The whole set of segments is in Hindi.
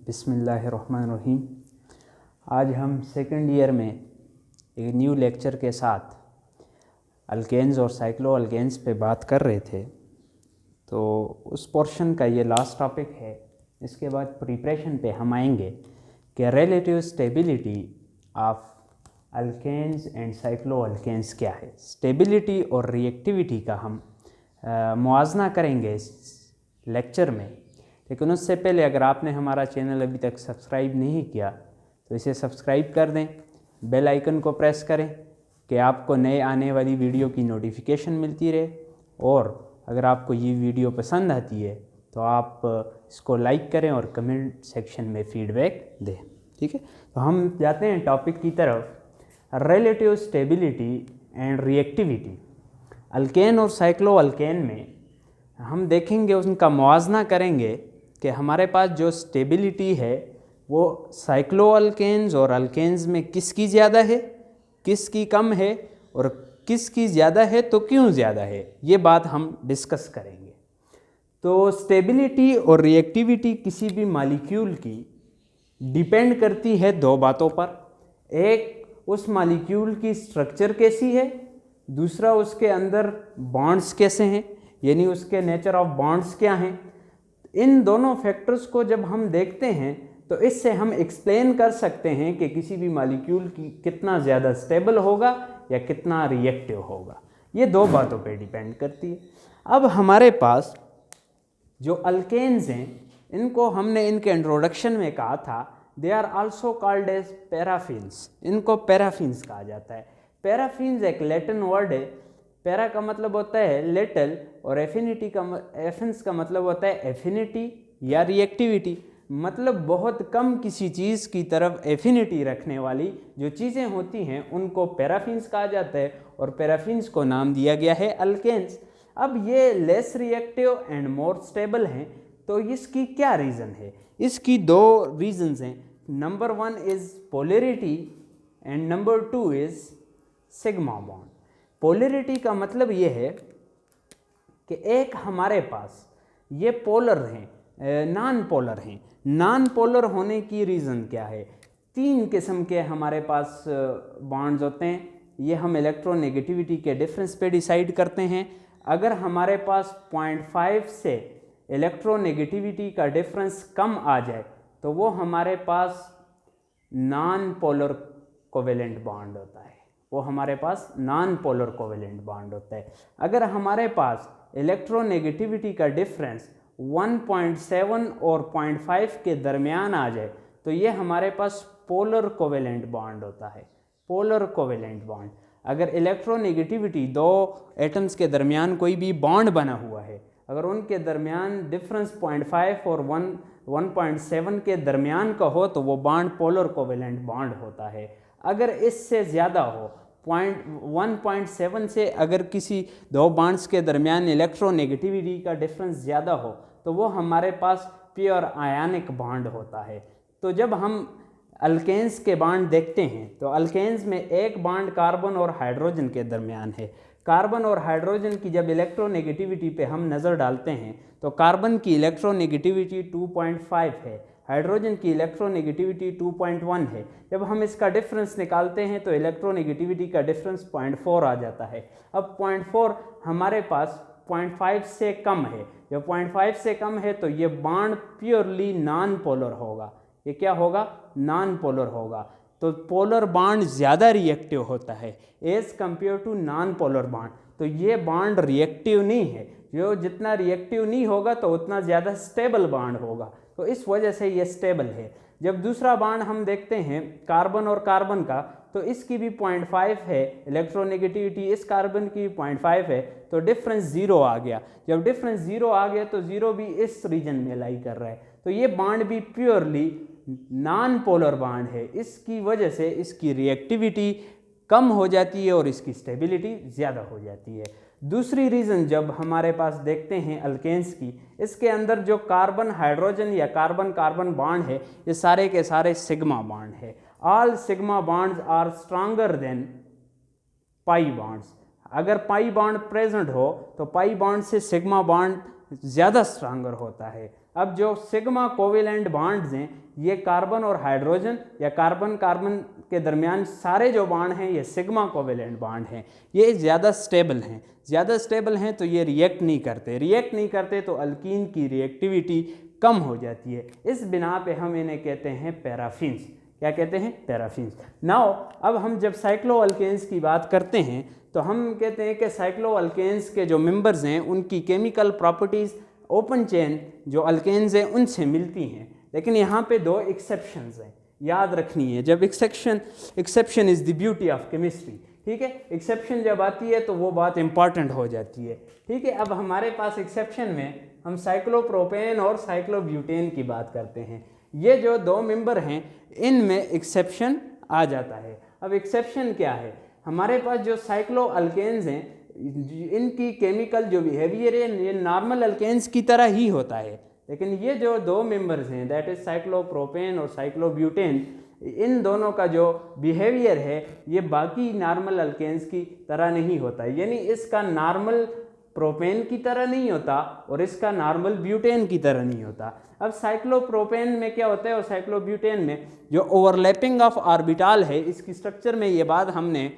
बिस्मिल्लाहिर्रहमानिर्रहीम। आज हम सेकंड ईयर में एक न्यू लेक्चर के साथ अल्केन्स और साइक्लो अल्केन्स पे बात कर रहे थे, तो उस पोर्शन का ये लास्ट टॉपिक है। इसके बाद प्रिपरेशन पे हम आएंगे कि relative stability of alkanes and cycloalkanes क्या है। स्टेबिलिटी और रिएक्टिविटी का हम मुआवजा करेंगे इस लेक्चर में। लेकिन उससे पहले अगर आपने हमारा चैनल अभी तक सब्सक्राइब नहीं किया तो इसे सब्सक्राइब कर दें, बेल आइकन को प्रेस करें कि आपको नए आने वाली वीडियो की नोटिफिकेशन मिलती रहे। और अगर आपको ये वीडियो पसंद आती है तो आप इसको लाइक करें और कमेंट सेक्शन में फीडबैक दें। ठीक है, तो हम जाते हैं टॉपिक की तरफ। Relative stability and reactivity. Alkane और साइक्लो अल्केन में हम देखेंगे, उनका मुआवजा करेंगे कि हमारे पास जो स्टेबिलिटी है वो साइक्लो अल्केन्स और अल्केन्स में किसकी ज़्यादा है, किसकी कम है और किसकी ज़्यादा है तो क्यों ज़्यादा है, ये बात हम डिस्कस करेंगे। तो स्टेबिलिटी और रिएक्टिविटी किसी भी मॉलिक्यूल की डिपेंड करती है दो बातों पर। एक, उस मॉलिक्यूल की स्ट्रक्चर कैसी है, दूसरा उसके अंदर बॉन्ड्स कैसे हैं, यानी उसके नेचर ऑफ बॉन्ड्स क्या हैं। इन दोनों फैक्टर्स को जब हम देखते हैं तो इससे हम एक्सप्लेन कर सकते हैं कि किसी भी मॉलिक्यूल की कितना ज़्यादा स्टेबल होगा या कितना रिएक्टिव होगा। ये दो बातों पे डिपेंड करती है। अब हमारे पास जो अल्केन्स हैं, इनको हमने इनके इंट्रोडक्शन में कहा था, they are also called as paraffins. इनको पैराफिन्स कहा जाता है। पैराफिन्स एक लैटिन वर्ड है। पैरा का मतलब होता है लिटिल और एफिन्स का मतलब होता है एफिनिटी या रिएक्टिविटी। मतलब बहुत कम किसी चीज़ की तरफ एफिनिटी रखने वाली जो चीज़ें होती हैं उनको पैराफिन्स कहा जाता है, और पैराफिन्स को नाम दिया गया है अल्केन्स। अब ये less reactive and more stable हैं, तो इसकी क्या रीज़न है? इसकी दो रीजंस हैं। Number 1 is polarity and number 2 is sigma bond. Polarity का मतलब ये है कि एक हमारे पास ये पोलर हैं, नॉन पोलर हैं। नॉन पोलर होने की रीज़न क्या है? 3 किस्म के हमारे पास बॉन्ड्स होते हैं। ये हम इलेक्ट्रोनेगेटिविटी के डिफरेंस पे डिसाइड करते हैं। अगर हमारे पास 0.5 से इलेक्ट्रोनेगेटिविटी का डिफरेंस कम आ जाए तो वो हमारे पास नॉन पोलर कोवेलेंट बॉन्ड होता है। वो हमारे पास नॉन पोलर कोवेलेंट बॉन्ड होता है। अगर हमारे पास इलेक्ट्रोनेगेटिविटी का डिफरेंस 1.7 और 0.5 के दरमियान आ जाए तो ये हमारे पास पोलर कोवेलेंट बॉन्ड होता है। Polar covalent bond. अगर इलेक्ट्रोनेगेटिविटी दो एटम्स के दरमियान कोई भी बॉन्ड बना हुआ है, अगर उनके दरमियान डिफरेंस 0.5 और 1.7 के दरमियान का हो तो वो बॉन्ड पोलर कोवेलेंट बॉन्ड होता है। अगर इससे ज़्यादा हो, 1.7 से अगर किसी दो बॉन्ड्स के दरमियान इलेक्ट्रोनेगेटिविटी का डिफरेंस ज़्यादा हो तो वो हमारे पास प्योर आयनिक बॉन्ड होता है। तो जब हम अल्केन्स के बॉन्ड देखते हैं तो अल्केन्स में एक बॉन्ड कार्बन और हाइड्रोजन के दरमियान है। कार्बन और हाइड्रोजन की जब इलेक्ट्रोनेगेटिविटी पे हम नज़र डालते हैं तो कार्बन की इलेक्ट्रोनेगेटिविटी 2.5 है, हाइड्रोजन की इलेक्ट्रोनेगेटिविटी 2.1 है। जब हम इसका डिफरेंस निकालते हैं तो इलेक्ट्रोनेगेटिविटी का डिफरेंस 0.4 आ जाता है। अब 0.4 हमारे पास 0.5 से कम है। जब 0.5 से कम है तो ये बॉन्ड प्योरली नॉन पोलर होगा। ये क्या होगा? नॉन पोलर होगा। तो पोलर बॉन्ड ज़्यादा रिएक्टिव होता है as compare to non polar bond. तो ये बॉन्ड रिएक्टिव नहीं है। जो जितना रिएक्टिव नहीं होगा तो उतना ज़्यादा स्टेबल बॉन्ड होगा, तो इस वजह से ये स्टेबल है। जब दूसरा बॉन्ड हम देखते हैं कार्बन और कार्बन का, तो इसकी भी 0.5 है इलेक्ट्रोनेगेटिविटी, इस कार्बन की 0.5 है, तो डिफरेंस 0 आ गया। जब डिफरेंस 0 आ गया तो 0 भी इस रीजन में लाई कर रहा है। तो ये बॉन्ड भी प्योरली नॉन पोलर बॉन्ड है। इसकी वजह से इसकी रिएक्टिविटी कम हो जाती है और इसकी स्टेबिलिटी ज़्यादा हो जाती है। दूसरी रीज़न जब हमारे पास देखते हैं अल्केन्स की, इसके अंदर जो कार्बन हाइड्रोजन या कार्बन कार्बन बॉन्ड है ये सारे के सारे सिग्मा बॉन्ड है। All sigma bonds are stronger than pi bonds. अगर पाई बॉन्ड प्रेजेंट हो तो पाई बॉन्ड से सिग्मा बॉन्ड ज़्यादा स्ट्रांगर होता है। अब जो सिग्मा कोवेलेंट बॉन्ड्स हैं, ये कार्बन और हाइड्रोजन या कार्बन कार्बन के दरमियान सारे जो बॉन्ड हैं ये सिग्मा कोवेलेंट बॉन्ड हैं, ये ज़्यादा स्टेबल हैं। ज़्यादा स्टेबल हैं तो ये रिएक्ट नहीं करते तो अल्कीन की रिएक्टिविटी कम हो जाती है। इस बिना पे हम इन्हें कहते हैं पैराफिन्स। क्या कहते हैं? पैराफिन्स। नाउ अब हम जब साइक्लोअल्केन्स की बात करते हैं तो हम कहते हैं कि साइक्लोअल्केन्स के जो मेंबर्स हैं उनकी केमिकल प्रॉपर्टीज़ ओपन चेन जो अल्केन्स हैं उनसे मिलती हैं, लेकिन यहाँ पे दो एक्सेप्शंस हैं, याद रखनी है। जब exception is the beauty of chemistry, ठीक है। एक्सेप्शन जब आती है तो वो बात इंपॉर्टेंट हो जाती है, ठीक है। अब हमारे पास एक्सेप्शन में हम साइक्लोप्रोपेन और साइक्लोब्यूटेन की बात करते हैं। ये जो दो मेंबर हैं इनमें एक्सेप्शन आ जाता है। अब एक्सेप्शन क्या है? हमारे पास जो साइक्लोअल्केन्स हैं इनकी केमिकल जो बिहेवियर है ये नॉर्मल अल्केन्स की तरह ही होता है, लेकिन ये जो दो मेंबर्स हैं दैट इज साइक्लोप्रोपेन और साइक्लोब्यूटेन, इन दोनों का जो बिहेवियर है ये बाकी नॉर्मल अल्केन्स की तरह नहीं होता है। यानी इसका नॉर्मल प्रोपेन की तरह नहीं होता और इसका नॉर्मल ब्यूटेन की तरह नहीं होता। अब साइक्लोप्रोपेन में क्या होता है और साइक्लोब्यूटेन में जो ओवरलैपिंग ऑफ ऑर्बिटाल है, इसकी स्ट्रक्चर में ये बात हमने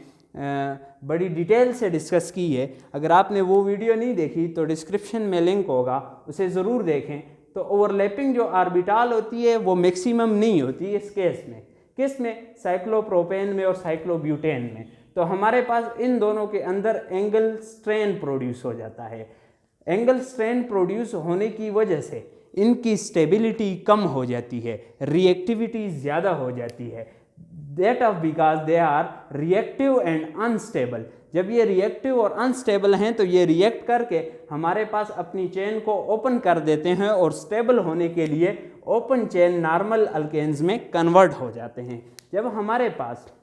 बड़ी डिटेल से डिस्कस की है। अगर आपने वो वीडियो नहीं देखी तो डिस्क्रिप्शन में लिंक होगा, उसे ज़रूर देखें। तो ओवरलैपिंग जो ऑर्बिटाल होती है वो मैक्सिमम नहीं होती इस केस में। किस में? साइक्लोप्रोपेन में और साइक्लोब्यूटेन में। तो हमारे पास इन दोनों के अंदर एंगल स्ट्रेन प्रोड्यूस हो जाता है। एंगल स्ट्रेन प्रोड्यूस होने की वजह से इनकी स्टेबिलिटी कम हो जाती है, रिएक्टिविटी ज़्यादा हो जाती है। That of because they are reactive and unstable. जब ये रिएक्टिव और अनस्टेबल हैं तो ये रिएक्ट करके हमारे पास अपनी चेन को ओपन कर देते हैं और स्टेबल होने के लिए ओपन चेन नॉर्मल अल्केन्स में कन्वर्ट हो जाते हैं। जब हमारे पास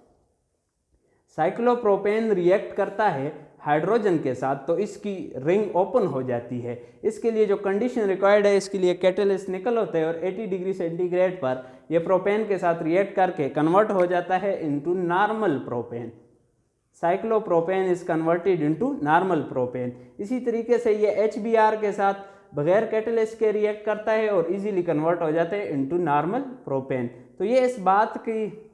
साइक्लोप्रोपेन रिएक्ट करता है हाइड्रोजन के साथ तो इसकी रिंग ओपन हो जाती है। इसके लिए जो कंडीशन रिक्वायर्ड है, इसके लिए कैटलिस्ट निकल होता है और 80 डिग्री सेंटीग्रेड पर यह प्रोपेन के साथ रिएक्ट करके कन्वर्ट हो जाता है into normal propane. Cyclopropane is converted into normal propane. इसी तरीके से ये HBr के साथ बगैर कैटलिस्ट के रिएक्ट करता है और इजीली कन्वर्ट हो जाते हैं इनटू नॉर्मल प्रोपेन। तो ये इस बात की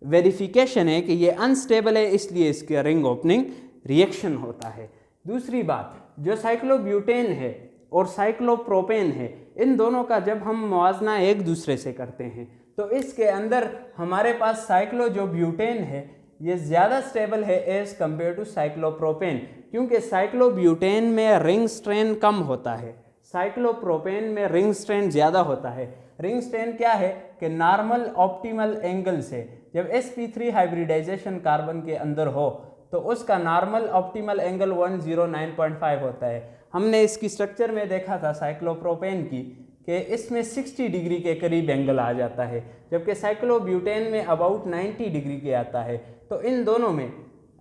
वेरिफिकेशन है कि ये अनस्टेबल है, इसलिए इसके रिंग ओपनिंग रिएक्शन होता है। दूसरी बात, जो साइक्लोब्यूटेन है और साइक्लोप्रोपेन है, इन दोनों का जब हम मुआवजना एक दूसरे से करते हैं तो इसके अंदर हमारे पास साइक्लो जो ब्यूटेन है ये ज़्यादा स्टेबल है एज कम्पेयर टू साइक्लोप्रोपेन, क्योंकि साइक्लोब्यूटेन में रिंग स्ट्रेन कम होता है, साइक्लोप्रोपेन में रिंग स्ट्रेन ज़्यादा होता है। रिंग स्ट्रेन क्या है कि नॉर्मल ऑप्टिमल एंगल से जब sp3 हाइब्रिडाइजेशन कार्बन के अंदर हो तो उसका नॉर्मल ऑप्टिमल एंगल 109.5 होता है। हमने इसकी स्ट्रक्चर में देखा था साइक्लोप्रोपेन की कि इसमें 60 डिग्री के करीब एंगल आ जाता है, जबकि साइक्लोब्यूटेन में अबाउट 90 डिग्री के आता है। तो इन दोनों में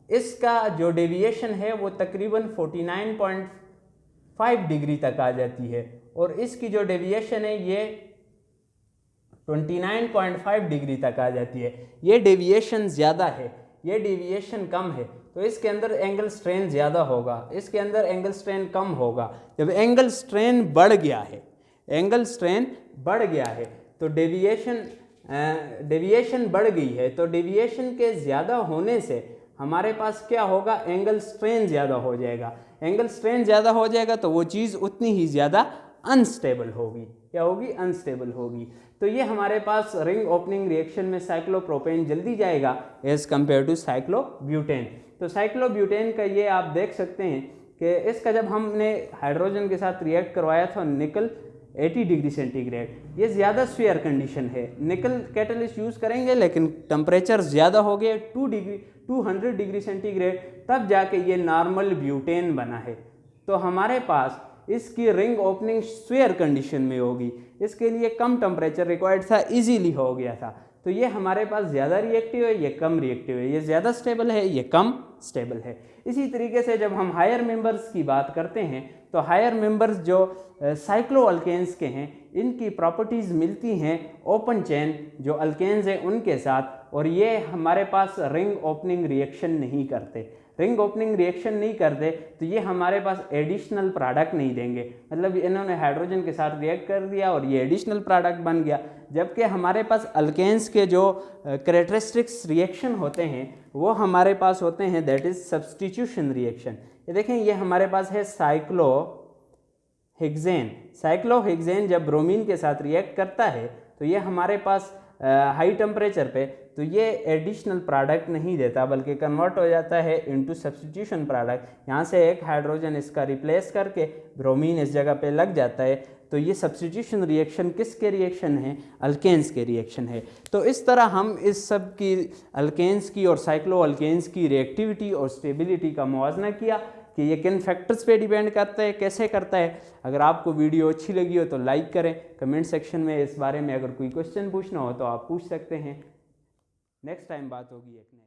इसका जो डेविएशन है वो तकरीबन 49.5 डिग्री तक आ जाती है और इसकी जो डेविएशन है ये 29.5 डिग्री तक आ जाती है। ये डेविएशन ज़्यादा है, ये डेविएशन कम है, तो इसके अंदर एंगल स्ट्रेन ज़्यादा होगा, इसके अंदर एंगल स्ट्रेन कम होगा। जब एंगल स्ट्रेन बढ़ गया है, एंगल स्ट्रेन बढ़ गया है तो डेविएशन बढ़ गई है, तो डेविएशन के ज़्यादा होने से हमारे पास क्या होगा, एंगल स्ट्रेन ज़्यादा हो जाएगा। एंगल स्ट्रेन ज़्यादा हो जाएगा तो वो चीज़ उतनी ही ज़्यादा अनस्टेबल होगी। क्या होगी? अनस्टेबल होगी। तो ये हमारे पास रिंग ओपनिंग रिएक्शन में साइक्लोप्रोपेन जल्दी जाएगा एज कम्पेयर टू साइक्लोब्यूटेन। तो साइक्लोब्यूटेन का ये आप देख सकते हैं कि इसका जब हमने हाइड्रोजन के साथ रिएक्ट करवाया था निकल 80 डिग्री सेंटीग्रेड, ये ज़्यादा स्फीयर कंडीशन है। निकल कैटलिस्ट यूज़ करेंगे लेकिन टेम्परेचर ज़्यादा हो गया 200 डिग्री सेंटीग्रेड, तब जाके ये नॉर्मल ब्यूटेन बना है। तो हमारे पास इसकी रिंग ओपनिंग स्फीयर कंडीशन में होगी, इसके लिए कम टेम्परेचर रिक्वायर्ड था, इजीली हो गया था। तो ये हमारे पास ज़्यादा रिएक्टिव है, ये कम रिएक्टिव है, ये ज़्यादा स्टेबल है, ये कम स्टेबल है। इसी तरीके से जब हम हायर मेंबर्स की बात करते हैं तो हायर मेंबर्स जो साइक्लोअल्केन्स के हैं इनकी प्रॉपर्टीज़ मिलती हैं ओपन चेन जो अल्केन्स हैं उनके साथ, और ये हमारे पास रिंग ओपनिंग रिएक्शन नहीं करते। रिंग ओपनिंग रिएक्शन नहीं करते तो ये हमारे पास एडिशनल प्रोडक्ट नहीं देंगे। मतलब इन्होंने हाइड्रोजन के साथ रिएक्ट कर दिया और ये एडिशनल प्रोडक्ट बन गया। जबकि हमारे पास अल्केन्स के जो कैरेक्टरिस्टिक्स रिएक्शन होते हैं वो हमारे पास होते हैं दैट इज सब्स्टिट्यूशन रिएक्शन। ये देखें, ये हमारे पास है साइक्लोहेक्सेन। साइक्लोहेक्सेन जब ब्रोमीन के साथ रिएक्ट करता है तो ये हमारे पास हाई टेम्परेचर पे तो ये एडिशनल प्रोडक्ट नहीं देता बल्कि कन्वर्ट हो जाता है इनटू सब्स्टिट्यूशन प्रोडक्ट। यहाँ से एक हाइड्रोजन इसका रिप्लेस करके ब्रोमीन इस जगह पे लग जाता है। तो ये सब्स्टिट्यूशन रिएक्शन किसके रिएक्शन है? अल्केन्स के रिएक्शन है। तो इस तरह हम इस सब की अल्केन्स की और साइक्लो अल्केन्स की रिएक्टिविटी और स्टेबिलिटी का मुआवजा किया कि ये किन फैक्टर्स पे डिपेंड करता है, कैसे करता है। अगर आपको वीडियो अच्छी लगी हो तो लाइक करें, कमेंट सेक्शन में इस बारे में अगर कोई क्वेश्चन पूछना हो तो आप पूछ सकते हैं। नेक्स्ट टाइम बात होगी एक नए